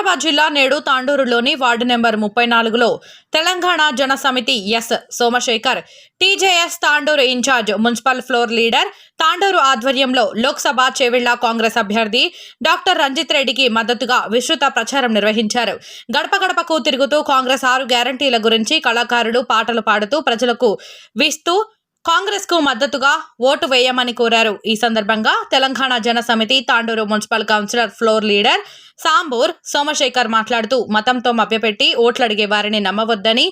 వికారాబాద్ జిల్లా నేడు తాండూరులోని ward number 34లో Telangana Jana సమితి yes Somashekar TJS Tandur incharge municipal floor leader Tandur ఆధ్వర్యంలో లోక్సభ చేవెళ్ల కాంగ్రెస్ అభ్యర్థి డాక్టర్ రంజిత్ రెడ్డికి మద్దతుగా విస్తృత ప్రచారం నిర్వహించారు. గడప గడపకు తిరుగుతూ కాంగ్రెస్ 6 గ్యారంటీల గురించి కళాకారులు పాటలు పాడుతూ ప్రజలకు విస్తూ కాంగ్రెస్ కు మద్దతుగా ఓటు వేయమని కోరారు. ఈ సందర్భంగా Telangana Jana Samithi Tandur municipal councillor floor leader Sambur Somashekar మాట్లాడుతూ మతంతో మభ్యపెట్టి ఓట్లు అడిగే వారిని నమ్మవద్దని,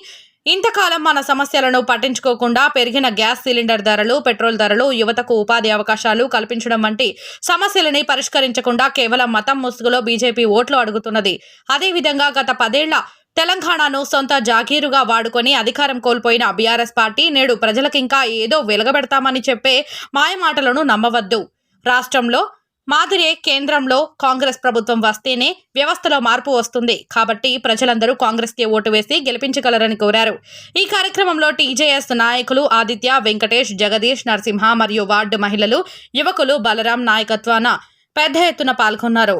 ఇంతకాలం మన సమస్యలను పట్టించుకోకుండా పెరిగిన గ్యాస్ సిలిండర్ ధరలు, పెట్రోల్ ధరలు, యువతకు ఉపాధి అవకాశాలు కల్పించడం వంటి సమస్యలని పరిష్కరించకుండా కేవలం మతం ముసుగులో బీజేపీ ఓట్లు అడుగుతున్నది. అదేవిధంగా గత 10 ఏళ్ల తెలంగాణను సొంత జాగీరుగా వాడుకొని అధికారం కోల్పోయిన బీఆర్ఎస్ పార్టీ నేడు ప్రజలకింకా ఏదో వెలగబెడతామని చెప్పే మాయమాటలను నమ్మవద్దు. రాష్ట్రంలో మాదిరే కేంద్రంలో కాంగ్రెస్ ప్రభుత్వం వస్తేనే వ్యవస్థలో మార్పు వస్తుంది. కాబట్టి ప్రజలందరూ కాంగ్రెస్కే ఓటు వేసి గెలిపించగలరని కోరారు. ఈ కార్యక్రమంలో టీజేఎస్ నాయకులు ఆదిత్య, వెంకటేష్, జగదీష్, నరసింహ మరియు వార్డు మహిళలు, యువకులు బలరాం నాయకత్వాన పెద్ద ఎత్తున పాల్గొన్నారు.